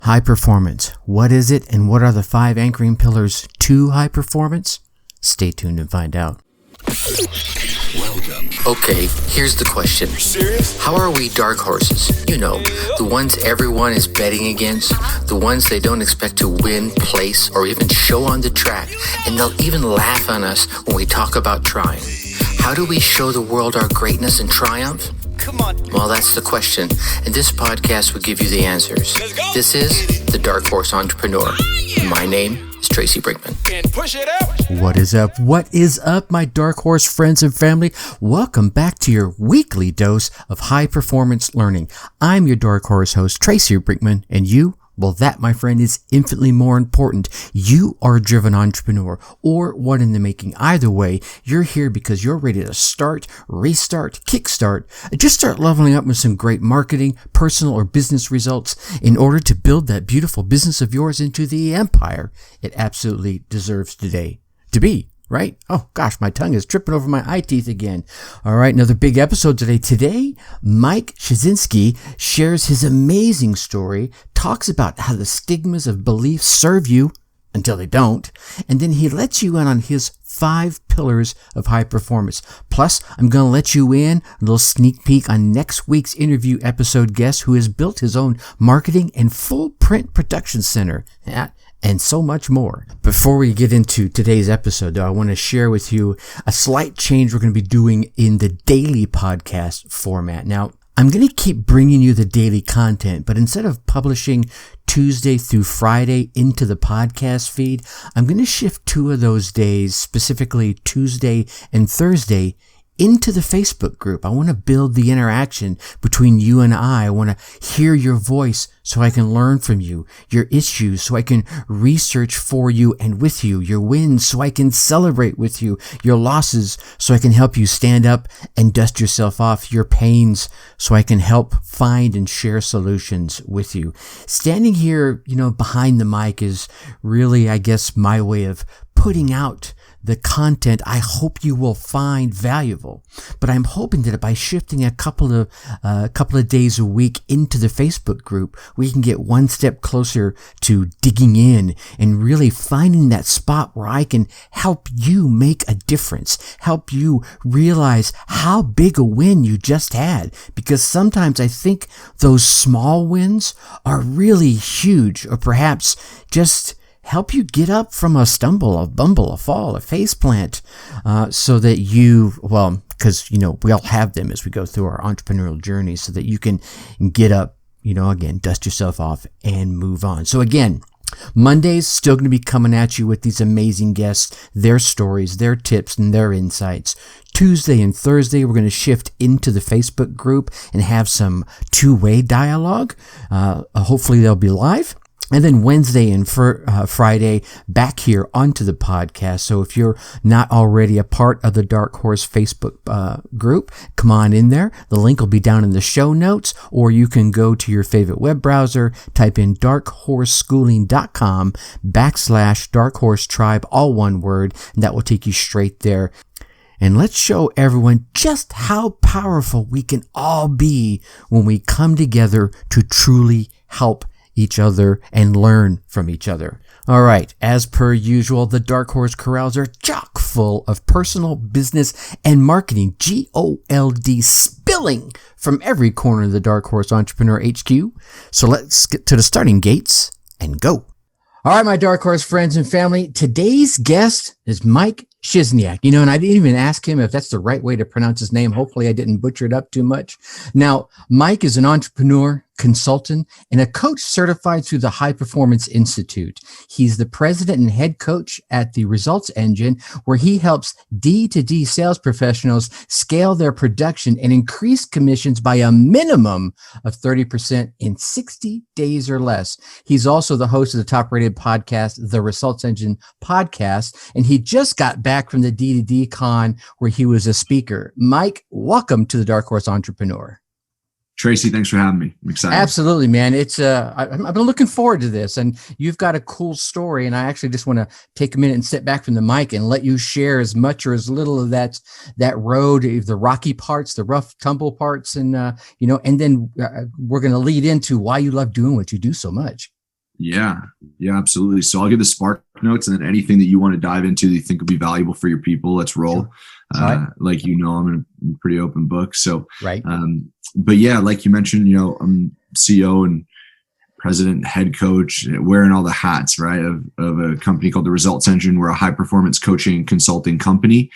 High performance. What is it and what are the 5 anchoring pillars to high performance? Stay tuned and find out. Welcome. Okay, here's the question. You serious? How are we dark horses? You know, the ones everyone is betting against, the ones they don't expect to win, place, or even show on the track, and they'll even laugh on us when we talk about trying. How do we show the world our greatness and triumph? Come on. Well, that's the question, and this podcast will give you the answers. Let's go. This is The Dark Horse Entrepreneur. My name is Tracy Brinkman. And push it up. What is up? What is up, my Dark Horse friends and family? Welcome back to your weekly dose of high performance learning. I'm your Dark Horse host, Tracy Brinkman, and you? Well, that, my friend, is infinitely more important. You are a driven entrepreneur or one in the making. Either way, you're here because you're ready to start, restart, kickstart, just start leveling up with some great marketing, personal or business results in order to build that beautiful business of yours into the empire it absolutely deserves today to be. Right? Oh gosh, my tongue is tripping over my eye teeth again. All right, another big episode today. Today, Mike Szczesniak shares his amazing story, talks about how the stigmas of belief serve you until they don't, and then he lets you in on his 5 pillars of high performance. Plus, I'm going to let you in a little sneak peek on next week's interview episode guest who has built his own marketing and full print production center. And so much more. Before we get into today's episode, though, I want to share with you a slight change we're going to be doing in the daily podcast format. Now, I'm going to keep bringing you the daily content, but instead of publishing Tuesday through Friday into the podcast feed, I'm going to shift 2 of those days, specifically Tuesday and Thursday, into the Facebook group. I want to build the interaction between you and I want to hear your voice so I can learn from you, your issues so I can research for you and with you, your wins so I can celebrate with you, your losses so I can help you stand up and dust yourself off, your pains so I can help find and share solutions with you. Standing here, behind the mic is really, I guess, my way of putting out the content I hope you will find valuable. But I'm hoping that by shifting a couple of days a week into the Facebook group, we can get one step closer to digging in and really finding that spot where I can help you make a difference, help you realize how big a win you just had. Because sometimes I think those small wins are really huge, or perhaps just help you get up from a stumble, a bumble, a fall, a faceplant, so that because, we all have them as we go through our entrepreneurial journey, so that you can get up, again, dust yourself off and move on. So again, Monday's still going to be coming at you with these amazing guests, their stories, their tips, and their insights. Tuesday and Thursday, we're going to shift into the Facebook group and have some two-way dialogue. Hopefully they'll be live. And then Wednesday and Friday back here onto the podcast. So if you're not already a part of the Dark Horse Facebook group, come on in there. The link will be down in the show notes, or you can go to your favorite web browser, type in darkhorseschooling.com/Dark Horse Tribe, all one word, and that will take you straight there. And let's show everyone just how powerful we can all be when we come together to truly help each other and learn from each other. All right, as per usual, the Dark Horse Corrals are chock full of personal, business, and marketing, GOLD, spilling from every corner of the Dark Horse Entrepreneur HQ. So let's get to the starting gates and go. All right, my Dark Horse friends and family, today's guest is Mike Szczesniak, and I didn't even ask him if that's the right way to pronounce his name. Hopefully I didn't butcher it up too much. Now, Mike is an entrepreneur, consultant, and a coach certified through the High Performance Institute. He's the president and head coach at the Results Engine, where he helps D2D sales professionals scale their production and increase commissions by a minimum of 30% in 60 days or less. He's also the host of the top-rated podcast, the Results Engine podcast, and he just got back from the D2D Con where he was a speaker. Mike, welcome to the Dark Horse Entrepreneur. Tracy, thanks for having me. I'm excited. Absolutely, man. I've been looking forward to this, and you've got a cool story. And I actually just want to take a minute and step back from the mic and let you share as much or as little of that road, the rocky parts, the rough tumble parts, and and then we're going to lead into why you love doing what you do so much. Yeah, absolutely. So I'll give the spark notes, and then anything that you want to dive into that you think would be valuable for your people, let's roll. Sure. Right. Like, I'm a pretty open book. So, right. But yeah, like you mentioned, I'm CEO and president, head coach, wearing all the hats, right, of a company called The Results Engine. We're a high performance coaching and consulting company.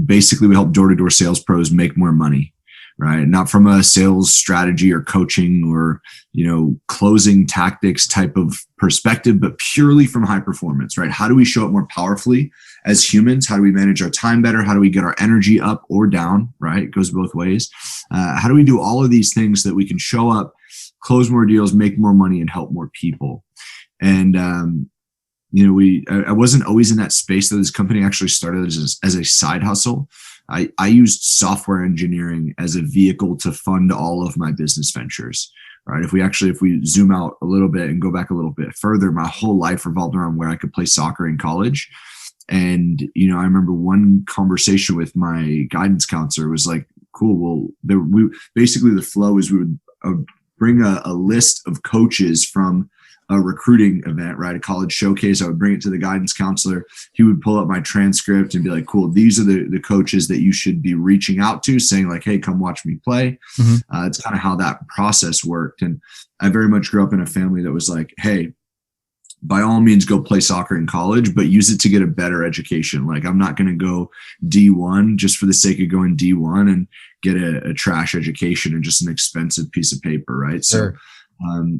Basically, we help door-to-door sales pros make more money. Right. Not from a sales strategy or coaching or, closing tactics type of perspective, but purely from high performance, right? How do we show up more powerfully as humans? How do we manage our time better? How do we get our energy up or down? Right. It goes both ways. How do we do all of these things so that we can show up, close more deals, make more money, and help more people? And, I wasn't always in that space. Though this company actually started as a side hustle. I used software engineering as a vehicle to fund all of my business ventures, right? If we zoom out a little bit and go back a little bit further, my whole life revolved around where I could play soccer in college. And, I remember one conversation with my guidance counselor was like, cool. Well, basically the flow is we would bring a list of coaches from a recruiting event, right? A college showcase. I would bring it to the guidance counselor. He would pull up my transcript and be like, cool, these are the coaches that you should be reaching out to, saying like, hey, come watch me play. It's kind of how that process worked. And I very much grew up in a family that was like, hey, by all means, go play soccer in college, but use it to get a better education. Like, I'm not going to go D1 just for the sake of going D1 and get a trash education and just an expensive piece of paper, right? Sure. So,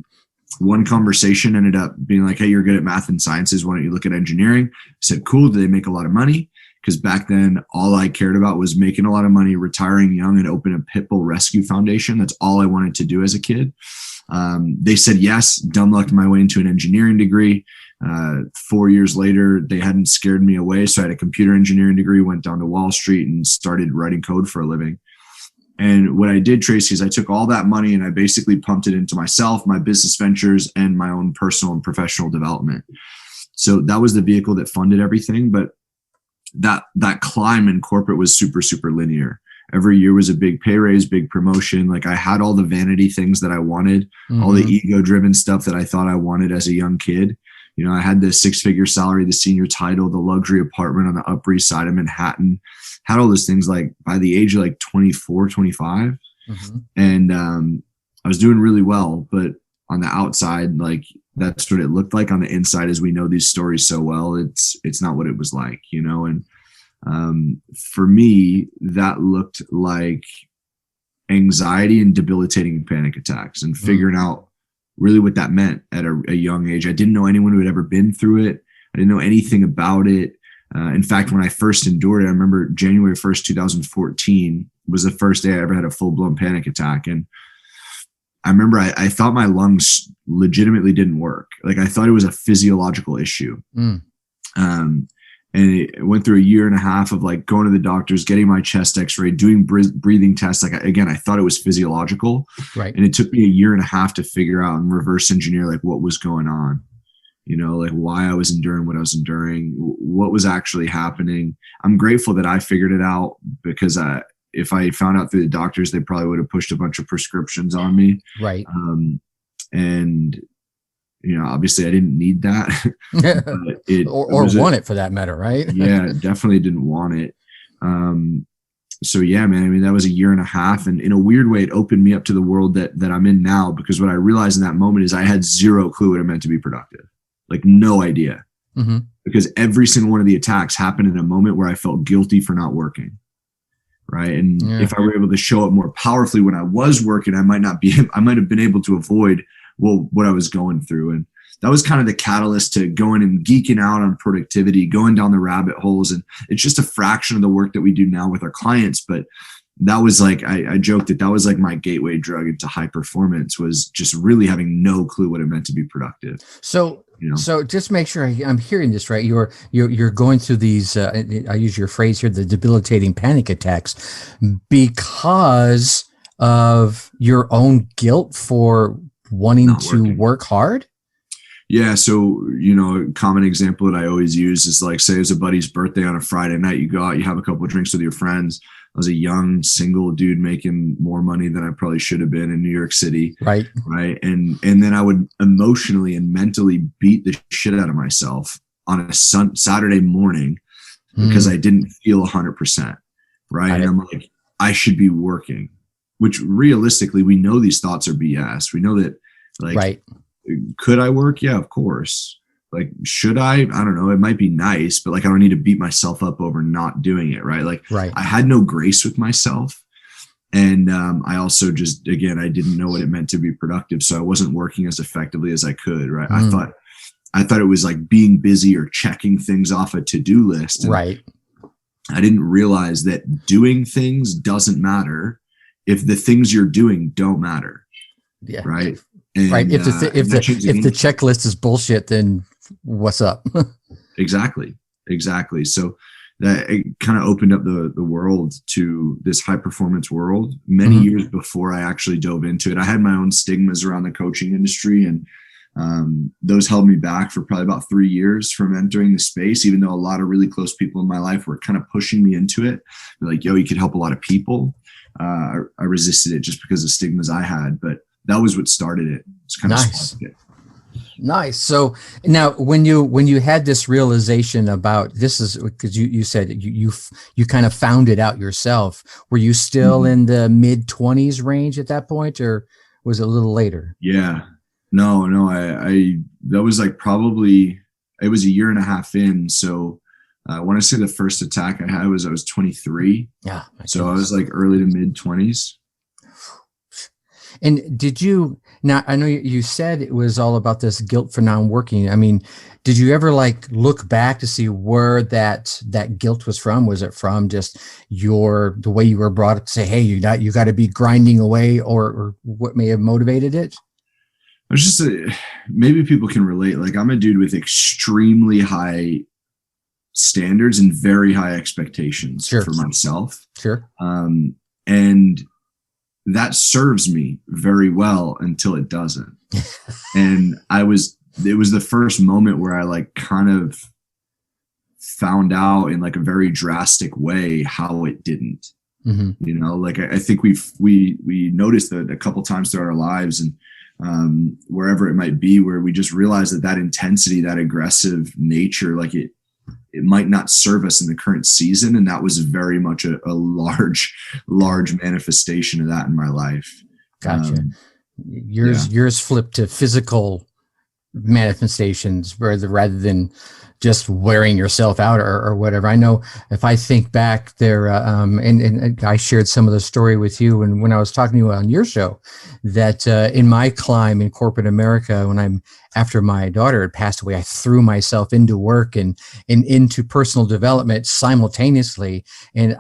one conversation ended up being like, hey, you're good at math and sciences. Why don't you look at engineering? I said, cool. Do they make a lot of money? Because back then, all I cared about was making a lot of money, retiring young, and open a pit bull rescue foundation. That's all I wanted to do as a kid. They said yes, dumb lucked my way into an engineering degree. 4 years later, they hadn't scared me away. So I had a computer engineering degree, went down to Wall Street and started writing code for a living. And what I did, Tracy, is I took all that money and I basically pumped it into myself, my business ventures, and my own personal and professional development. So that was the vehicle that funded everything. But that climb in corporate was super, super linear. Every year was a big pay raise, big promotion. Like, I had all the vanity things that I wanted, all the ego-driven stuff that I thought I wanted as a young kid. I had the 6-figure salary, the senior title, the luxury apartment on the Upper East Side of Manhattan, had all those things like by the age of like 24, 25. And I was doing really well, but on the outside, like, that's what it looked like. On the inside, as we know these stories so well, it's not what it was like, and for me, that looked like anxiety and debilitating panic attacks, and figuring out really what that meant at a young age. I didn't know anyone who had ever been through it. I didn't know anything about it. In fact, when I first endured it, I remember January 1st, 2014 was the first day I ever had a full-blown panic attack. And I remember I thought my lungs legitimately didn't work. Like, I thought it was a physiological issue. And it went through a year and a half of like going to the doctors, getting my chest x-ray, doing breathing tests. Like, I thought it was physiological. Right. And it took me a year and a half to figure out and reverse engineer like what was going on, like why I was enduring what I was enduring, what was actually happening. I'm grateful that I figured it out, because if I found out through the doctors, they probably would have pushed a bunch of prescriptions on me. Right. And obviously I didn't need that. or want it for that matter, right? Yeah, definitely didn't want it. So yeah, man, I mean, that was a year and a half. And in a weird way, it opened me up to the world that I'm in now, because what I realized in that moment is I had zero clue what it meant to be productive. Like, no idea. Because every single one of the attacks happened in a moment where I felt guilty for not working. Right. And if I were able to show up more powerfully when I was working, I might have been able to avoid what I was going through. And that was kind of the catalyst to going and geeking out on productivity, going down the rabbit holes. And it's just a fraction of the work that we do now with our clients. But that was like, I joked that was like my gateway drug into high performance, was just really having no clue what it meant to be productive. So, so just make sure I'm hearing this right. You're going through these, I use your phrase here, the debilitating panic attacks, because of your own guilt for wanting to work hard? Yeah. So, a common example that I always use is like, say it's a buddy's birthday on a Friday night, you go out, you have a couple of drinks with your friends. was a young single dude making more money than I probably should have been in New York City. Right. And then I would emotionally and mentally beat the shit out of myself on a Saturday morning because I didn't feel 100%. Right. And I'm like, I should be working, which realistically, we know these thoughts are BS. We know that, like, could I work? Yeah, of course. Like, should I don't know. It might be nice, but like, I don't need to beat myself up over not doing it. Right. Like, I had no grace with myself. And I also just, again, I didn't know what it meant to be productive. So I wasn't working as effectively as I could. Right. I thought it was like being busy or checking things off a to-do list. And I didn't realize that doing things doesn't matter if the things you're doing don't matter. Yeah. Right. And, If the checklist is bullshit, then what's up? Exactly. So that it kind of opened up the world to this high performance world many years before I actually dove into it. I had my own stigmas around the coaching industry, and those held me back for probably about 3 years from entering the space, even though a lot of really close people in my life were kind of pushing me into it. They're like, yo, you could help a lot of people. I resisted it just because of stigmas I had, but that was what started it. It's kind of sparked it. Nice. So now when you had this realization about this, is because you said you kind of found it out yourself. Were you still in the mid-20s range at that point, or was it a little later? Yeah. No, I that was like probably, it was a year and a half in. So I want to say the first attack I had I was 23. Yeah. So I was like early to mid 20s. And did you, now I know you said it was all about this guilt for non-working. I mean, did you ever like look back to see where that guilt was from? Was it from just the way you were brought up to say, hey, you got to be grinding away, or what may have motivated it? It was just maybe people can relate. Like, I'm a dude with extremely high standards and very high expectations for myself. Sure. And that serves me very well until it doesn't. And it was the first moment where I like kind of found out in like a very drastic way how it didn't. You know, like I think we noticed that a couple times throughout our lives, and wherever it might be, where we just realize that intensity, that aggressive nature, like it might not serve us in the current season. And that was very much a large manifestation of that in my life. Gotcha. Yours flipped to physical manifestations rather than just wearing yourself out or whatever. I know if I think back there, and I shared some of the story with you when I was talking to you on your show, that in my climb in corporate America, after my daughter had passed away, I threw myself into work and into personal development simultaneously. And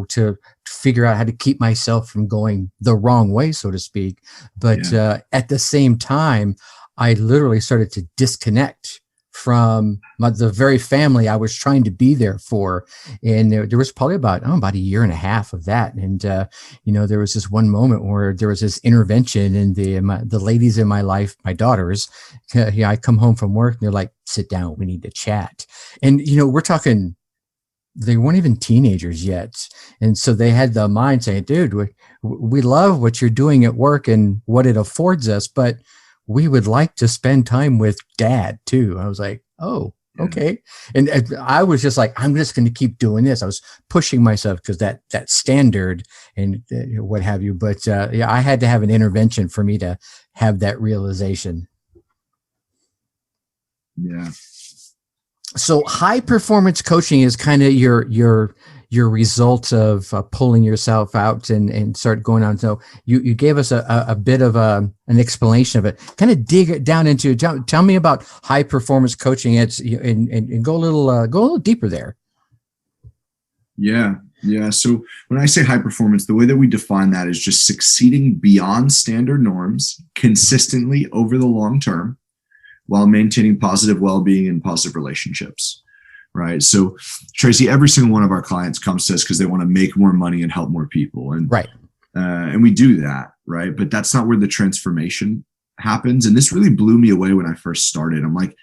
to figure out how to keep myself from going the wrong way, so to speak. But at the same time, I literally started to disconnect from the very family I was trying to be there for. And there was probably about a year and a half of that. And, there was this one moment where there was this intervention, and the ladies in my life, my daughters, I come home from work and they're like, sit down, we need to chat. And, we're talking, they weren't even teenagers yet. And so they had the mind saying, dude, we love what you're doing at work and what it affords us, but we would like to spend time with dad too. I was like, oh, okay. And I was just like, I'm just going to keep doing this. I was pushing myself because that standard and what have you. But I had to have an intervention for me to have that realization. Yeah. So high performance coaching is kind of your result of pulling yourself out and start going on. So you gave us a bit of an explanation of it. Kind of dig it down into. Tell me about high performance coaching. And go a little deeper there. Yeah. So when I say high performance, the way that we define that is just succeeding beyond standard norms consistently over the long term, while maintaining positive well-being and positive relationships. Right. So Tracy, every single one of our clients comes to us because they want to make more money and help more people. And and we do that. Right. But that's not where the transformation happens. And this really blew me away when I first started. I'm like,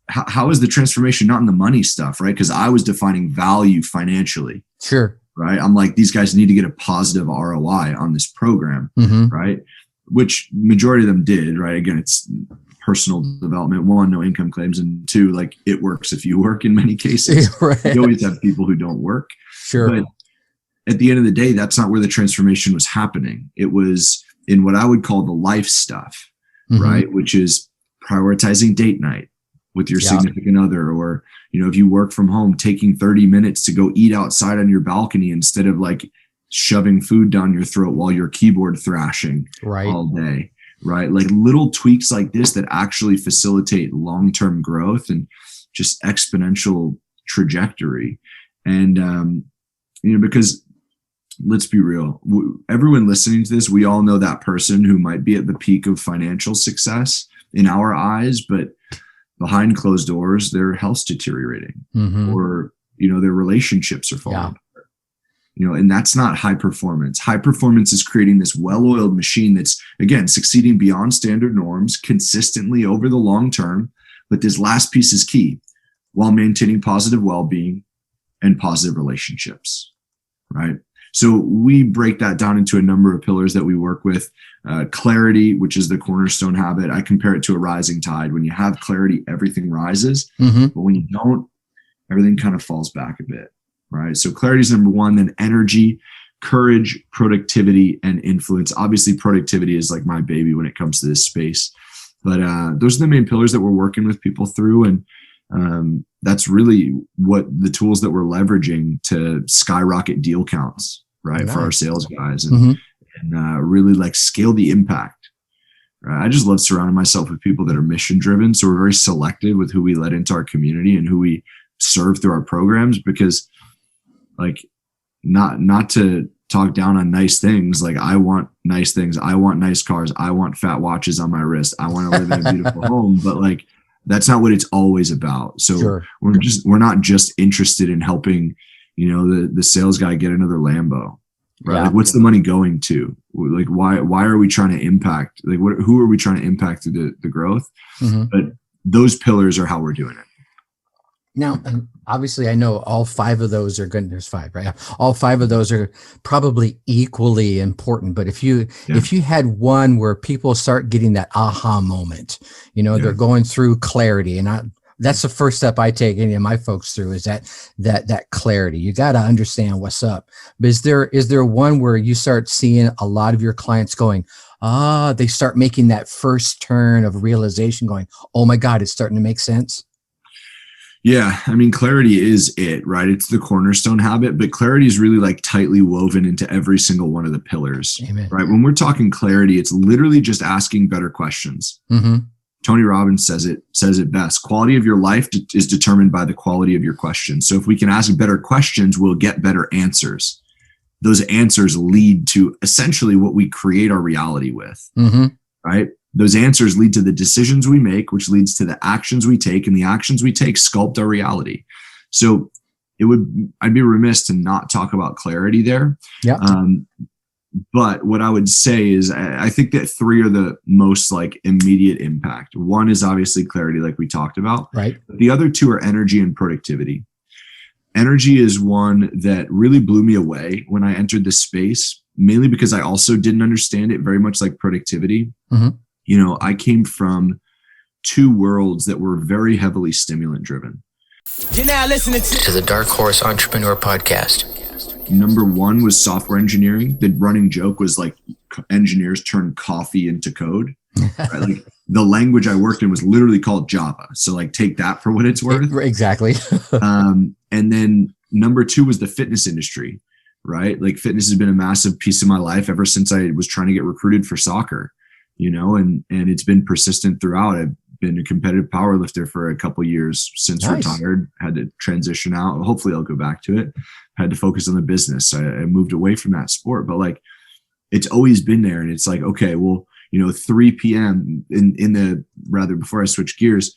how is the transformation not in the money stuff, right? Because I was defining value financially. Sure. Right. I'm like, these guys need to get a positive ROI on this program. Right. Which majority of them did. Right. Again, it's personal development. 1, no income claims. And 2, like it works if you work in many cases. Right. You always have people who don't work. Sure. But at the end of the day, that's not where the transformation was happening. It was in what I would call the life stuff, right? Which is prioritizing date night with your significant other, or, you know, if you work from home, taking 30 minutes to go eat outside on your balcony instead of like shoving food down your throat while you're keyboard thrashing all day, right? Like little tweaks like this that actually facilitate long-term growth and just exponential trajectory. And, you know, because let's be real, everyone listening to this, we all know that person who might be at the peak of financial success in our eyes, but behind closed doors, their health's deteriorating, or, you know, their relationships are falling apart. You know, and that's not high performance. High performance is creating this well-oiled machine that's, again, succeeding beyond standard norms consistently over the long term. But this last piece is key, while maintaining positive well-being and positive relationships, right? So we break that down into a number of pillars that we work with. Clarity, which is the cornerstone habit. I compare it to a rising tide. When you have clarity, everything rises. But when you don't, everything kind of falls back a bit, right? So clarity is number 1, then energy, courage, productivity, and influence. Obviously, productivity is like my baby when it comes to this space. But those are the main pillars that we're working with people through. And that's really what the tools that we're leveraging to skyrocket deal counts, right? For our sales guys and really like scale the impact. Right? I just love surrounding myself with people that are mission driven. So we're very selective with who we let into our community and who we serve through our programs, because like not to talk down on nice things. Like I want nice things. I want nice cars. I want fat watches on my wrist. I want to live in a beautiful home, but like, that's not what it's always about. So we're not just interested in helping, you know, the sales guy get another Lambo, right? Like what's the money going to? Like, why are we trying to impact? Like who are we trying to impact through the growth? But those pillars are how we're doing it. Now, obviously I know all 5 of those are good. There's 5, right? All 5 of those are probably equally important. But if you had one where people start getting that aha moment, you know, they're going through clarity, and that's the first step I take any of my folks through, is that clarity. You got to understand what's up. But is there one where you start seeing a lot of your clients going, they start making that first turn of realization, going, oh my God, it's starting to make sense? Yeah. I mean, clarity is it, right? It's the cornerstone habit, but clarity is really like tightly woven into every single one of the pillars. Amen. Right? When we're talking clarity, it's literally just asking better questions. Tony Robbins says it best. Quality of your life is determined by the quality of your questions. So if we can ask better questions, we'll get better answers. Those answers lead to essentially what we create our reality with, right? Those answers lead to the decisions we make, which leads to the actions we take, and the actions we take sculpt our reality. So I'd be remiss to not talk about clarity there. Yeah. But what I would say is I think that 3 are the most like immediate impact. 1 is obviously clarity, like we talked about. Right. The other 2 are energy and productivity. Energy is one that really blew me away when I entered this space, mainly because I also didn't understand it very much like productivity. You know, I came from 2 worlds that were very heavily stimulant driven. You're now listening to the Dark Horse Entrepreneur Podcast. Number 1 was software engineering. The running joke was like engineers turn coffee into code. Right? Like the language I worked in was literally called Java. So like take that for what it's worth. Exactly. And then number 2 was the fitness industry, right? Like fitness has been a massive piece of my life ever since I was trying to get recruited for soccer, you know, and it's been persistent throughout. I've been a competitive power lifter for a couple years since retired, had to transition out. Hopefully I'll go back to it. Had to focus on the business. I moved away from that sport, but like it's always been there. And it's like, okay, well, you know, 3 p.m. before I switch gears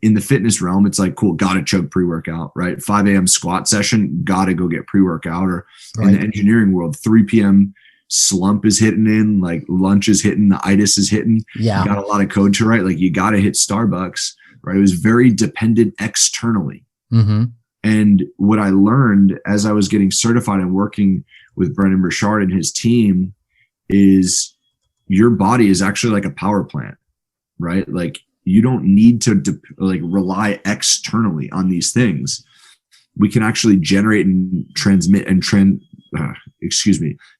in the fitness realm, it's like, cool, got to chug pre-workout, right? 5 a.m. squat session, got to go get pre-workout. Or in the engineering world, 3 p.m. slump is hitting in, like lunch is hitting, the itis is hitting. Yeah. You got a lot of code to write. Like you got to hit Starbucks. right? It was very dependent externally. Mm-hmm. And what I learned as I was getting certified and working with Brendan Burchard and his team is your body is actually like a power plant, right? Like you don't need to rely externally on these things. We can actually generate and transmit and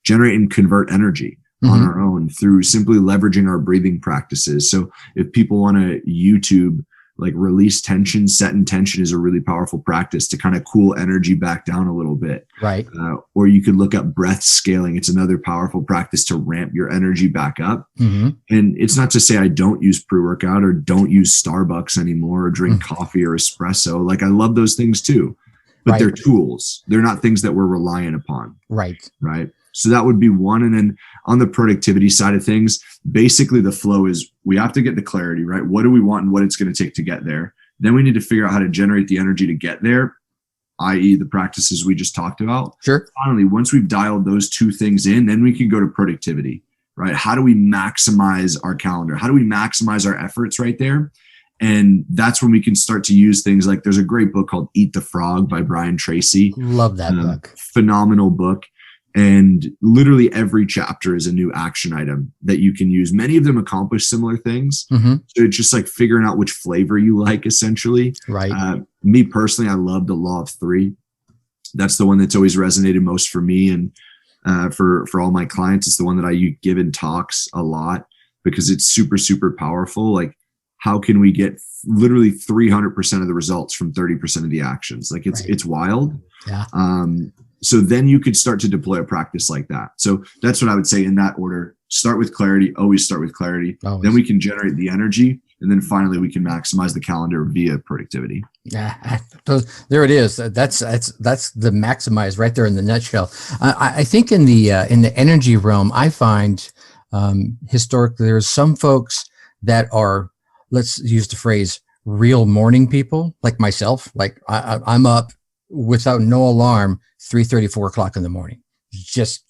generate and convert energy on our own through simply leveraging our breathing practices. So if people want to YouTube, like release tension, set intention is a really powerful practice to kind of cool energy back down a little bit. Right. Or you could look up breath scaling. It's another powerful practice to ramp your energy back up. Mm-hmm. And it's not to say I don't use pre-workout or don't use Starbucks anymore or drink coffee or espresso. Like I love those things too, but they're tools. They're not things that we're relying upon. Right. Right. So that would be one. And then on the productivity side of things, basically the flow is we have to get the clarity, right? What do we want and what it's going to take to get there? Then we need to figure out how to generate the energy to get there, i.e. the practices we just talked about. Sure. Finally, once we've dialed those two things in, then we can go to productivity, right? How do we maximize our calendar? How do we maximize our efforts right there? And that's when we can start to use things like there's a great book called Eat the Frog by Brian Tracy. Love that book. Phenomenal book. And literally every chapter is a new action item that you can use. Many of them accomplish similar things. Mm-hmm. So it's just like figuring out which flavor you like, essentially. Right. Me personally, I love the Law of Three. That's the one that's always resonated most for me. And for all my clients, it's the one that I give in talks a lot because it's super, super powerful. Like, how can we get literally 300% of the results from 30% of the actions? Like it's wild. Yeah. So then you could start to deploy a practice like that. So that's what I would say in that order. Start with clarity. Always start with clarity. Always. Then we can generate the energy. And then finally we can maximize the calendar via productivity. Yeah, there it is. That's the maximize right there in the nutshell. I think in the energy realm, I find historically there's some folks that are, let's use the phrase, real morning people like myself. Like I'm up without no alarm, 3:30, 4 o'clock in the morning. Just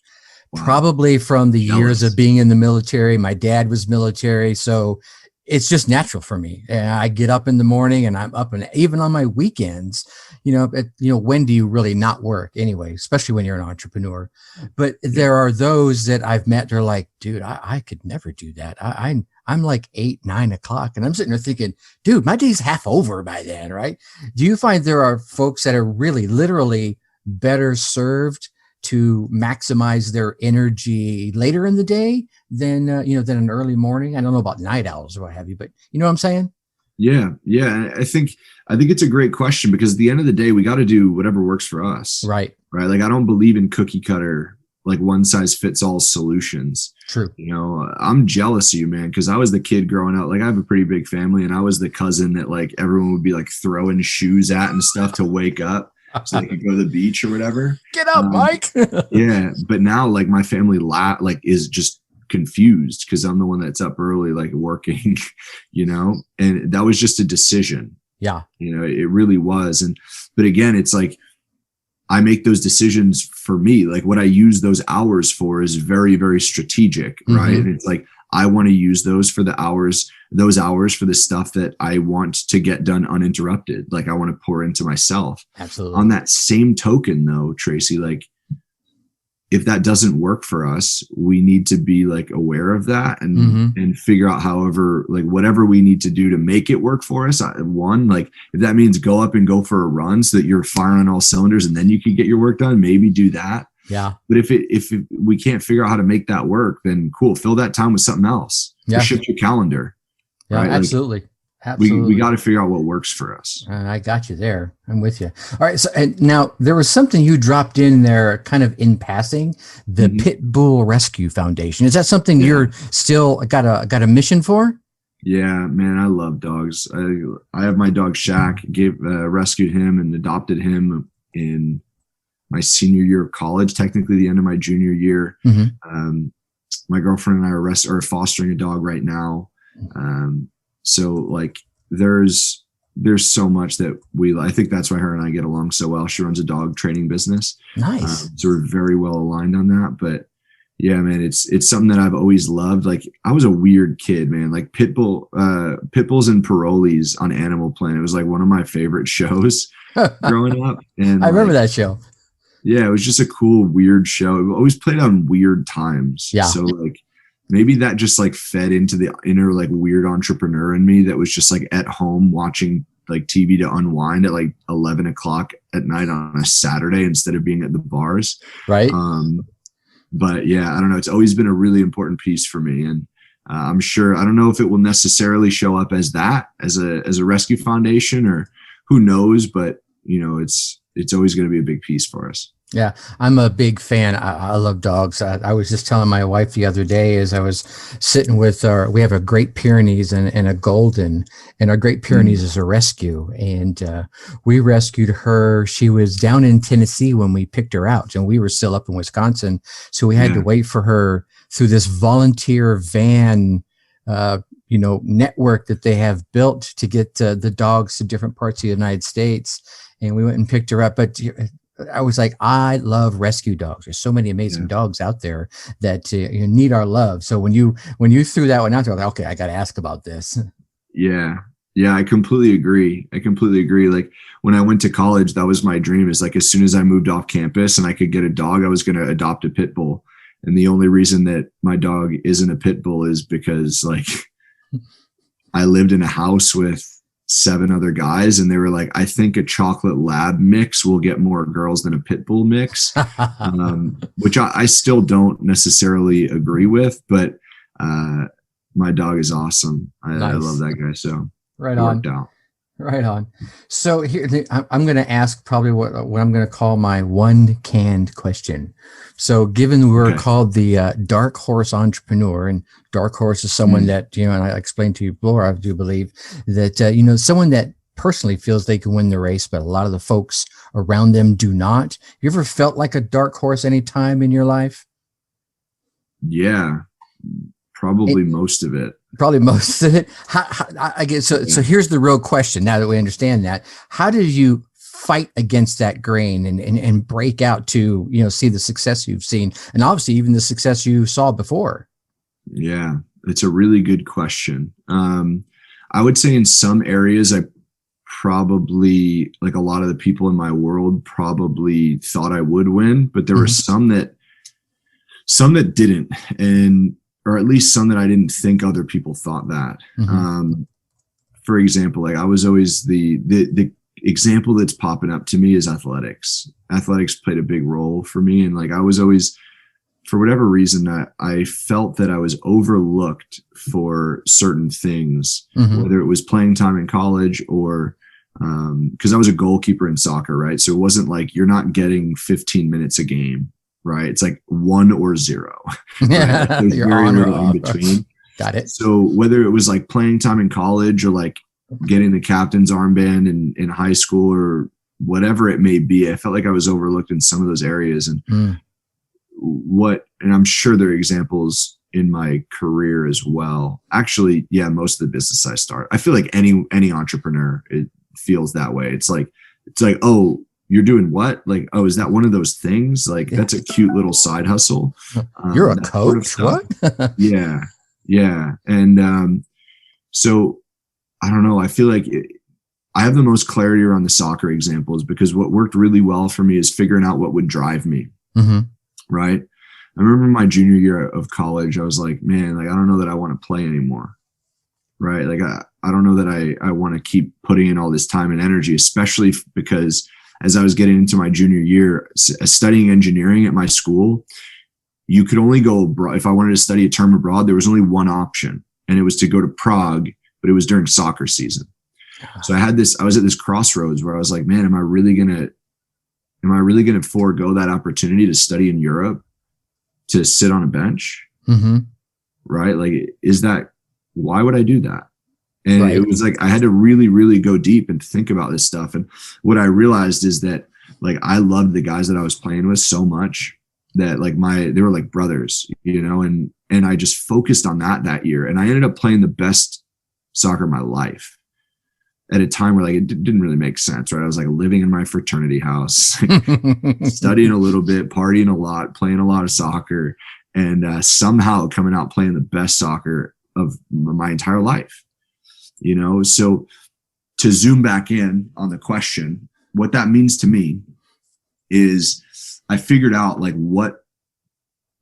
probably from the years of being in the military. My dad was military, so it's just natural for me. And I get up in the morning and I'm up, and even on my weekends, when do you really not work anyway, especially when you're an entrepreneur? But there are those that I've met. They're like, dude, I could never do that. I'm like 8, 9 o'clock. And I'm sitting there thinking, dude, my day's half over by then. Right. Do you find there are folks that are really literally better served to maximize their energy later in the day than an early morning? I don't know about night owls or what have you, but you know what I'm saying? Yeah. Yeah. I think it's a great question because at the end of the day, we got to do whatever works for us. Right. Right. Like I don't believe in cookie cutter, like one size fits all solutions. True. I'm jealous of you, man, because I was the kid growing up. Like I have a pretty big family and I was the cousin that like everyone would be like throwing shoes at and stuff to wake up so they could go to the beach or whatever. Get up, Mike. Yeah. But now like my family is just confused because I'm the one that's up early, like working, and that was just a decision. Yeah. It really was. But again, it's like, I make those decisions for me. Like what I use those hours for is very, very strategic. Right. And it's like, I want to use those hours for the stuff that I want to get done uninterrupted. Like I want to pour into myself. Absolutely. On that same token though, Tracy, like if that doesn't work for us, we need to be like aware of that and figure out whatever we need to do to make it work for us. One, like if that means go up and go for a run so that you're firing on all cylinders and then you can get your work done, maybe do that. Yeah. But if we can't figure out how to make that work, then cool. Fill that time with something else. Yeah. Shift your calendar. Yeah, right? absolutely. We got to figure out what works for us. I got you there. I'm with you. All right. So and now there was something you dropped in there kind of in passing, the Pit Bull Rescue Foundation. Is that something you're still got a mission for? Yeah, man, I love dogs. I have my dog Shaq, rescued him and adopted him in my senior year of college, technically the end of my junior year. My girlfriend and I are fostering a dog right now. So like there's so much that I think that's why her and I get along so well. She runs a dog training business. Nice. So we're very well aligned on that. But Yeah, man, it's something that I've always loved. Like I was a weird kid, man. Like Pitbulls and Parolees on Animal Planet. It was like one of my favorite shows growing up. And I remember that show. Yeah, it was just a cool, weird show. It always played on weird times. Yeah. So like maybe that just like fed into the inner like weird entrepreneur in me that was just like at home watching like TV to unwind at like 11 o'clock at night on a Saturday instead of being at the bars. Right. But yeah, I don't know. It's always been a really important piece for me. And I'm sure, I don't know if it will necessarily show up as that, as a rescue foundation, or who knows, but you know, it's always going to be a big piece for us. Yeah, I'm a big fan. I love dogs. I was just telling my wife the other day as I was sitting with we have a Great Pyrenees and a Golden, and our Great Pyrenees is a rescue. And we rescued her. She was down in Tennessee when we picked her out, and we were still up in Wisconsin. So we had to wait for her through this volunteer van, network that they have built to get the dogs to different parts of the United States. And we went and picked her up. But I was like, I love rescue dogs. There's so many amazing dogs out there that need our love. So when you threw that one out there, I was like, okay, I got to ask about this. Yeah. I completely agree. Like when I went to college, that was my dream, is like, as soon as I moved off campus and I could get a dog, I was going to adopt a pit bull. And the only reason that my dog isn't a pit bull is because like I lived in a house with 7 other guys, and they were like, I think a chocolate lab mix will get more girls than a pit bull mix, which I still don't necessarily agree with, but my dog is awesome. I love that guy. So right on. So here, I'm going to ask probably what I'm going to call my one canned question. So given we're called the dark horse entrepreneur, and dark horse is someone that, and I explained to you before, I do believe that, someone that personally feels they can win the race, but a lot of the folks around them do not. You ever felt like a dark horse any time in your life? Yeah, probably most of it. Probably most of it. I guess so. So here's the real question. Now that we understand that, how did you fight against that grain and break out to, see the success you've seen, and obviously even the success you saw before? Yeah, it's a really good question. I would say in some areas, I probably, like a lot of the people in my world, probably thought I would win, but there were some that didn't, or at least some that I didn't think other people thought that. For example, like I was always the example that's popping up to me is athletics. Athletics played a big role for me. And like, I was always, for whatever reason, I felt that I was overlooked for certain things, whether it was playing time in college or, cause I was a goalkeeper in soccer, right? So it wasn't like you're not getting 15 minutes a game. Right. It's like 1 or 0. Yeah. Right? There's very little in between. Got it. So whether it was like playing time in college or like getting the captain's armband in high school or whatever it may be, I felt like I was overlooked in some of those areas. And and I'm sure there are examples in my career as well. Actually, yeah, most of the business I start, I feel like any entrepreneur, it feels that way. It's like, oh, you're doing what? Like, oh, is that one of those things? Like, that's a cute little side hustle. You're a coach? Sort of what? Yeah. And so I don't know. I feel like I have the most clarity around the soccer examples, because what worked really well for me is figuring out what would drive me. Right. I remember my junior year of college, I was like, man, like, I don't know that I want to play anymore. Right. Like, I don't know that I want to keep putting in all this time and energy, especially because as I was getting into my junior year, studying engineering at my school, you could only go abroad. If I wanted to study a term abroad, there was only one option, and it was to go to Prague, but it was during soccer season. So I was at this crossroads where I was like, man, am I really going to forego that opportunity to study in Europe, to sit on a bench? Right. Like, why would I do that? And it was like, I had to really, really go deep and think about this stuff. And what I realized is that, like, I loved the guys that I was playing with so much that, like, they were like brothers, and I just focused on that year. And I ended up playing the best soccer of my life at a time where, like, it didn't really make sense. Right. I was like living in my fraternity house, studying a little bit, partying a lot, playing a lot of soccer. and somehow coming out playing the best soccer of my entire life. So to zoom back in on the question, what that means to me is I figured out like what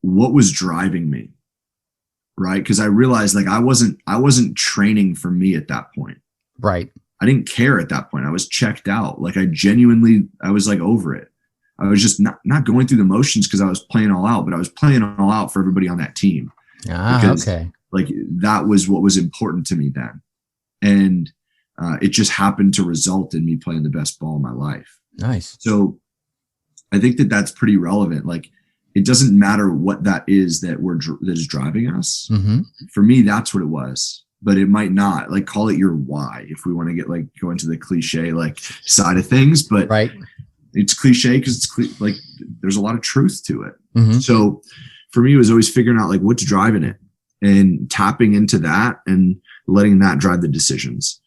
was driving me, right? Because I realized like I wasn't training for me at that point. Right. I didn't care at that point. I was checked out. Like I was like over it. I was just not going through the motions because I was playing all out, but I was playing all out for everybody on that team. Okay. Like that was what was important to me then. And it just happened to result in me playing the best ball in my life. Nice. So I think that that's pretty relevant. Like it doesn't matter what that is that is driving us. Mm-hmm. For me, that's what it was, but it might not. Like call it your why if we want to go into the cliche like side of things, but right. It's cliche because it's like there's a lot of truth to it. Mm-hmm. So for me, it was always figuring out like what's driving it and tapping into that and letting that drive the decisions.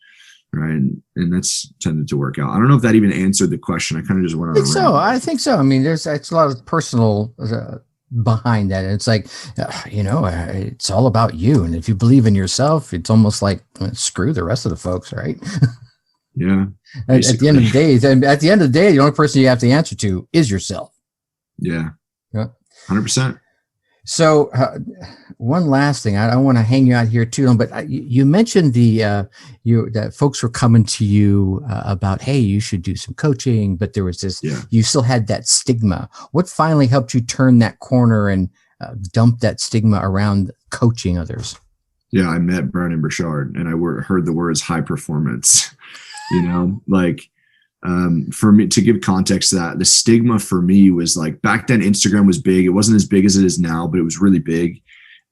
Right. And that's tended to work out. I don't know if that even answered the question. I kind of just went on. I think so. I mean, it's a lot of personal behind that. It's like, it's all about you. And if you believe in yourself, it's almost like screw the rest of the folks. Right. Yeah. At the end of the day, the only person you have to answer to is yourself. Yeah. Yeah. 100%. So one last thing, I don't want to hang you out here too long, but you mentioned that folks were coming to you about, hey, you should do some coaching, but there was this, you still had that stigma. What finally helped you turn that corner and dump that stigma around coaching others? Yeah, I met Brandon Burchard and I heard the words high performance. For me, to give context to that, the stigma for me was like back then Instagram was big. It wasn't as big as it is now, but it was really big.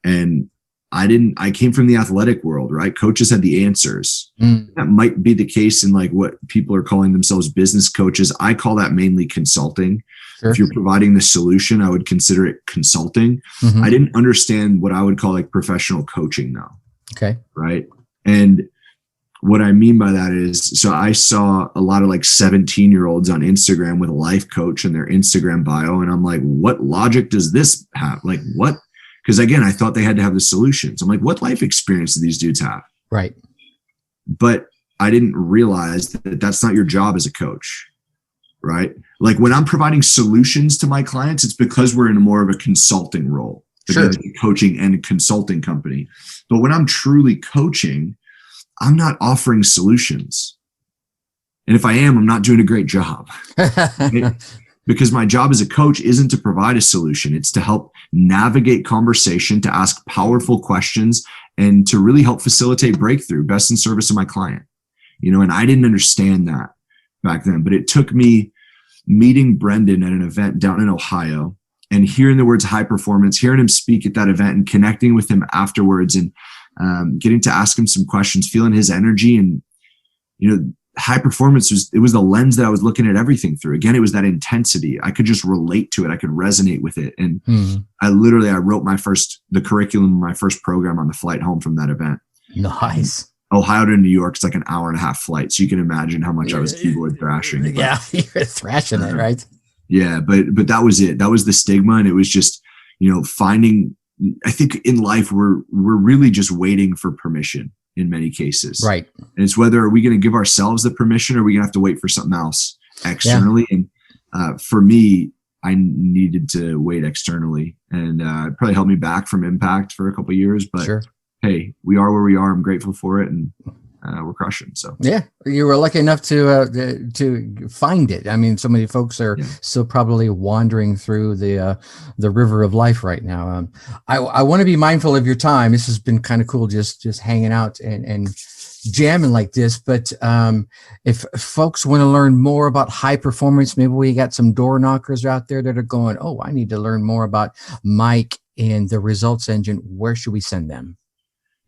And I came from the athletic world, right? Coaches had the answers. That might be the case in like what people are calling themselves business coaches. I call that mainly consulting. Sure. If you're providing the solution, I would consider it consulting. Mm-hmm. I didn't understand what I would call like professional coaching though. Okay. Right. And what I mean by that is, so I saw a lot of like 17-year-olds on Instagram with a life coach in their Instagram bio. And I'm like, what logic does this have? Like what? Because again, I thought they had to have the solutions. I'm like, what life experience do these dudes have? Right. But I didn't realize that that's not your job as a coach. Right. Like when I'm providing solutions to my clients, it's because we're in more of a consulting role. Sure. Coaching and consulting company. But when I'm truly coaching, I'm not offering solutions. And if I am, I'm not doing a great job. Because my job as a coach isn't to provide a solution. It's to help navigate conversation, to ask powerful questions, and to really help facilitate breakthrough, best in service of my client. And I didn't understand that back then, but it took me meeting Brendan at an event down in Ohio and hearing the words high performance, hearing him speak at that event and connecting with him afterwards and getting to ask him some questions, feeling his energy. And, high performance was the lens that I was looking at everything through. Again, it was that intensity. I could just relate to it. I could resonate with it. And I wrote the curriculum of my first program on the flight home from that event. Nice. Ohio to New York, it's like an hour and a half flight. So you can imagine how much I was keyboard thrashing. But, yeah, you're thrashing it, right? Yeah, but that was it. That was the stigma. And it was just, finding, I think in life, we're really just waiting for permission in many cases. Right. And it's whether are we going to give ourselves the permission or are we going to have to wait for something else externally? Yeah. And for me, I needed to wait externally and it probably held me back from impact for a couple of years, but sure. Hey, we are where we are. I'm grateful for it. And we're crushing. So yeah, you were lucky enough to find it. I mean, so many folks are still probably wandering through the river of life right now. I want to be mindful of your time. This has been kind of cool, just hanging out and jamming like this. But if folks want to learn more about high performance, maybe we got some door knockers out there that are going, oh, I need to learn more about Mike and the results engine. Where should we send them?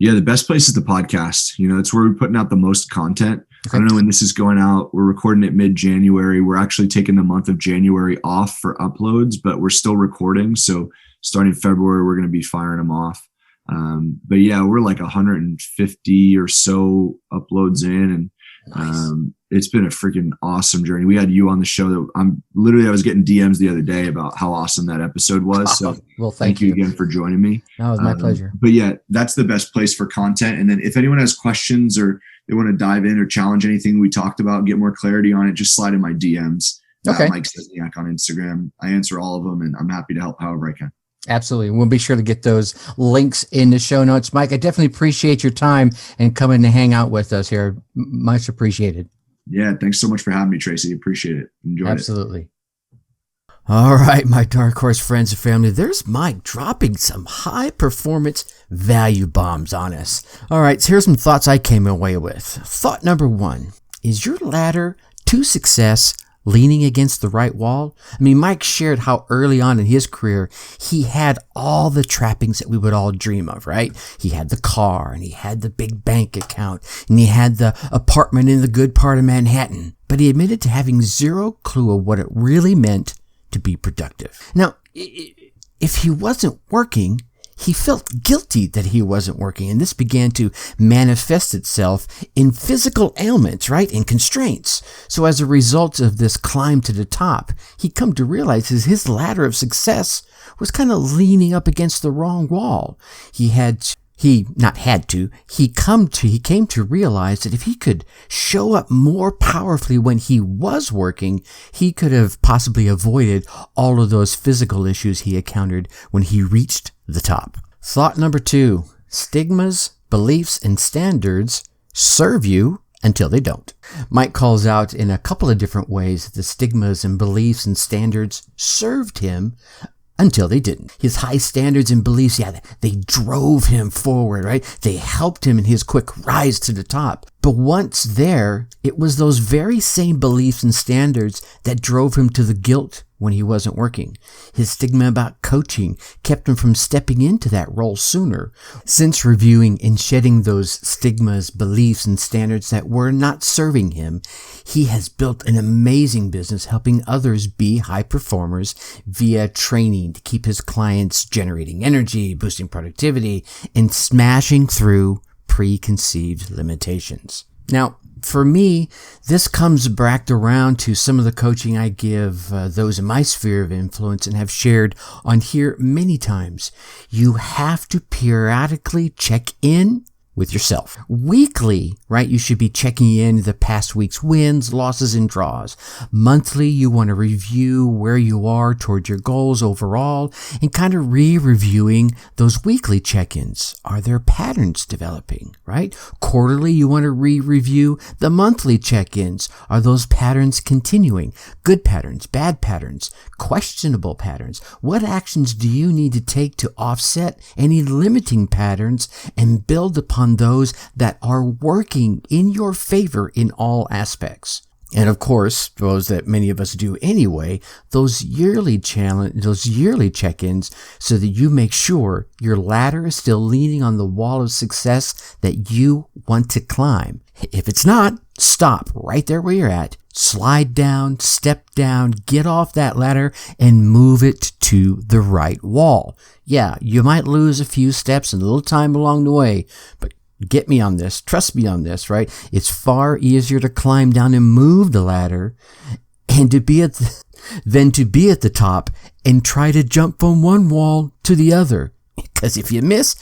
Yeah, the best place is the podcast. It's where we're putting out the most content. Okay. I don't know when this is going out. We're recording it mid-January. We're actually taking the month of January off for uploads, but we're still recording. So starting February, we're going to be firing them off. But yeah, we're like 150 or so uploads in. And Nice. It's been a freaking awesome journey. We had you on the show that I was getting DMs the other day about how awesome that episode was. So well, thank you again for joining me. No, it was my pleasure. But yeah, that's the best place for content. And then if anyone has questions or they want to dive in or challenge anything we talked about, get more clarity on it, just slide in my DMs. Okay. Mike Szczesniak on Instagram. I answer all of them and I'm happy to help however I can. Absolutely. We'll be sure to get those links in the show notes. Mike, I definitely appreciate your time and coming to hang out with us here. Much appreciated. Yeah. Thanks so much for having me, Tracy. Appreciate it. Enjoyed it. Absolutely. All right, my Dark Horse friends and family, there's Mike dropping some high performance value bombs on us. All right, so here's some thoughts I came away with. Thought number 1, is your ladder to success leaning against the right wall? I mean, Mike shared how early on in his career, he had all the trappings that we would all dream of, right? He had the car and he had the big bank account and he had the apartment in the good part of Manhattan, but he admitted to having zero clue of what it really meant to be productive. Now, if he wasn't working, he felt guilty that he wasn't working, and this began to manifest itself in physical ailments, right, and constraints. So as a result of this climb to the top, he come to realize his ladder of success was kind of leaning up against the wrong wall. He came to realize that if he could show up more powerfully when he was working, he could have possibly avoided all of those physical issues he encountered when he reached the top. Thought number 2, stigmas, beliefs, and standards serve you until they don't. Mike calls out in a couple of different ways that the stigmas and beliefs and standards served him until they didn't. His high standards and beliefs, they drove him forward, right? They helped him in his quick rise to the top. But once there, it was those very same beliefs and standards that drove him to the guilt when he wasn't working. His stigma about coaching kept him from stepping into that role sooner. Since reviewing and shedding those stigmas, beliefs, and standards that were not serving him, he has built an amazing business helping others be high performers via training to keep his clients generating energy, boosting productivity, and smashing through preconceived limitations. Now, for me, this comes back around to some of the coaching I give those in my sphere of influence and have shared on here many times. You have to periodically check in with yourself. Weekly, right? You should be checking in the past week's wins, losses, and draws. Monthly, you want to review where you are toward your goals overall and kind of re-reviewing those weekly check-ins. Are there patterns developing, right? Quarterly, you want to re-review the monthly check-ins. Are those patterns continuing? Good patterns, bad patterns, questionable patterns. What actions do you need to take to offset any limiting patterns and build upon those that are working in your favor in all aspects? And of course, those that many of us do anyway, those yearly check-ins so that you make sure your ladder is still leaning on the wall of success that you want to climb. If it's not, stop right there where you're at. Slide down, step down, get off that ladder and move it to the right wall. Yeah, you might lose a few steps and a little time along the way, but get me on this, trust me on this, right? It's far easier to climb down and move the ladder and than to be at the top and try to jump from one wall to the other. Because if you miss,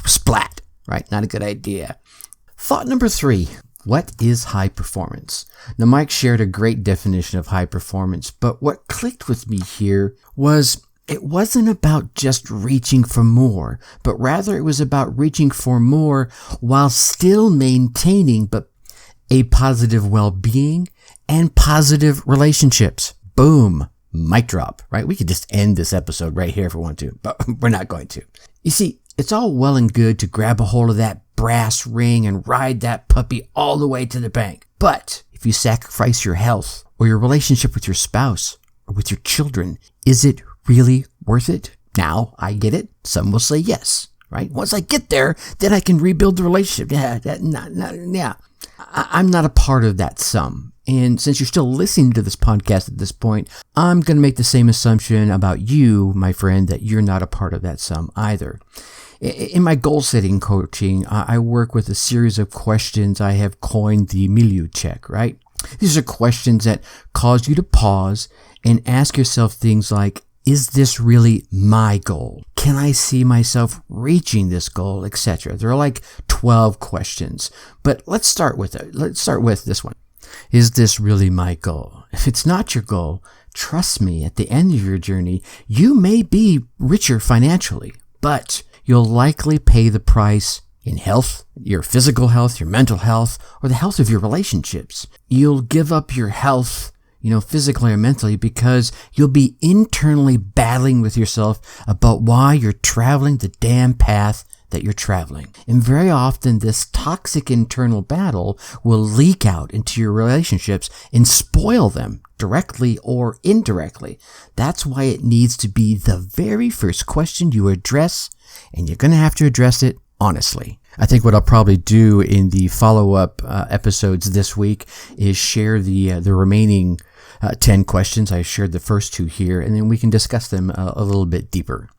splat, right? Not a good idea. Thought number 3. What is high performance? Now, Mike shared a great definition of high performance, but what clicked with me here was it wasn't about just reaching for more, but rather it was about reaching for more while still maintaining a positive well-being and positive relationships. Boom. Mic drop, right? We could just end this episode right here if we want to, but we're not going to. You see, it's all well and good to grab a hold of that brass ring and ride that puppy all the way to the bank. But if you sacrifice your health or your relationship with your spouse or with your children, is it really worth it? Now, I get it. Some will say yes, right? Once I get there, then I can rebuild the relationship. I'm not a part of that some. And since you're still listening to this podcast at this point, I'm going to make the same assumption about you, my friend, that you're not a part of that sum either. In my goal-setting coaching, I work with a series of questions I have coined the milieu check, right? These are questions that cause you to pause and ask yourself things like, is this really my goal? Can I see myself reaching this goal, etc.? There are like 12 questions, but let's start with it. Let's start with this one. Is this really my goal? If it's not your goal, trust me, at the end of your journey, you may be richer financially, but you'll likely pay the price in health, your physical health, your mental health, or the health of your relationships. You'll give up your health, physically or mentally, because you'll be internally battling with yourself about why you're traveling the damn path that you're traveling. And very often this toxic internal battle will leak out into your relationships and spoil them directly or indirectly. That's why it needs to be the very first question you address, and you're going to have to address it honestly. I think what I'll probably do in the follow-up episodes this week is share the remaining 10 questions. I shared the first 2 here, and then we can discuss them a little bit deeper.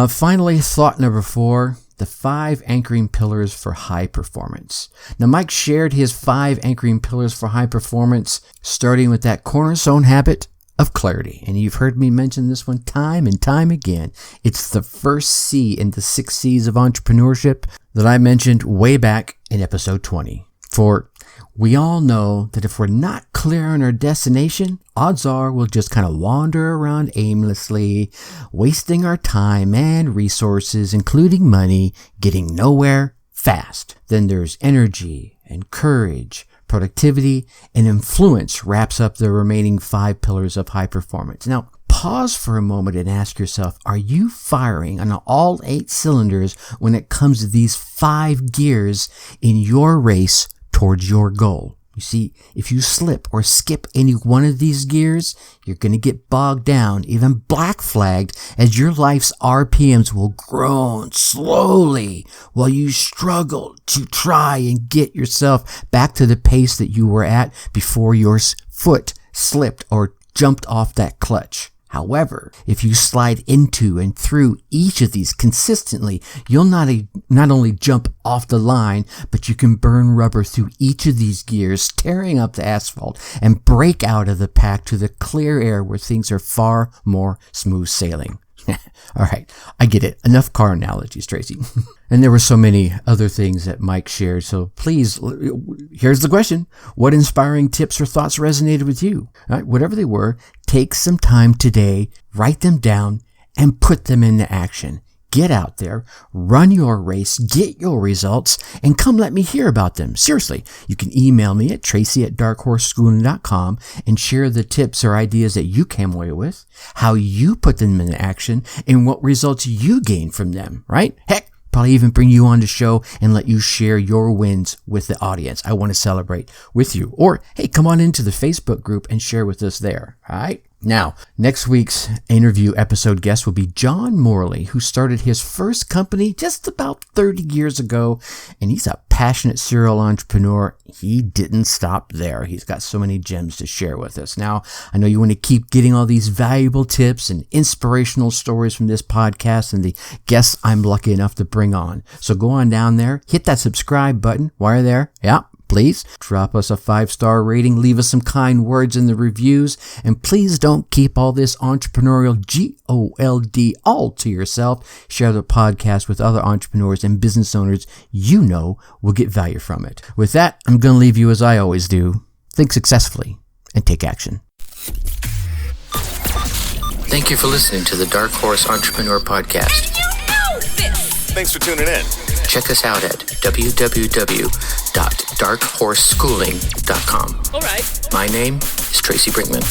Finally, thought number 4, the 5 anchoring pillars for high performance. Now, Mike shared his 5 anchoring pillars for high performance, starting with that cornerstone habit of clarity. And you've heard me mention this one time and time again. It's the first C in the 6 C's of entrepreneurship that I mentioned way back in episode 20. For we all know that if we're not clear on our destination, odds are we'll just kind of wander around aimlessly, wasting our time and resources, including money, getting nowhere fast. Then there's energy and courage, productivity, and influence wraps up the remaining 5 pillars of high performance. Now, pause for a moment and ask yourself, are you firing on all 8 cylinders when it comes to these 5 gears in your race towards your goal? You see, if you slip or skip any one of these gears, you're going to get bogged down, even black flagged, as your life's RPMs will groan slowly while you struggle to try and get yourself back to the pace that you were at before your foot slipped or jumped off that clutch. However, if you slide into and through each of these consistently, you'll not only jump off the line, but you can burn rubber through each of these gears, tearing up the asphalt, and break out of the pack to the clear air where things are far more smooth sailing. All right, I get it. Enough car analogies, Tracy. And there were so many other things that Mike shared. So please, here's the question. What inspiring tips or thoughts resonated with you? All right, whatever they were, take some time today, write them down, and put them into action. Get out there, run your race, get your results, and come let me hear about them. Seriously, you can email me at tracy@darkhorseschooling.com and share the tips or ideas that you came away with, how you put them into action, and what results you gain from them, right? Heck, probably even bring you on the show and let you share your wins with the audience. I want to celebrate with you. Or, hey, come on into the Facebook group and share with us there, all right? Now, next week's interview episode guest will be John Morley, who started his first company just about 30 years ago, and he's a passionate serial entrepreneur. He didn't stop there. He's got so many gems to share with us. Now, I know you want to keep getting all these valuable tips and inspirational stories from this podcast and the guests I'm lucky enough to bring on. So go on down there, hit that subscribe button while you're there. Yeah. Please drop us a 5-star rating, leave us some kind words in the reviews, and please don't keep all this entrepreneurial GOLD all to yourself. Share the podcast with other entrepreneurs and business owners you know will get value from it. With that, I'm going to leave you as I always do. Think successfully and take action. Thank you for listening to the Dark Horse Entrepreneur Podcast. Did you know this? Thanks for tuning in. Check us out at www.darkhorseschooling.com. All right. My name is Tracy Brinkman.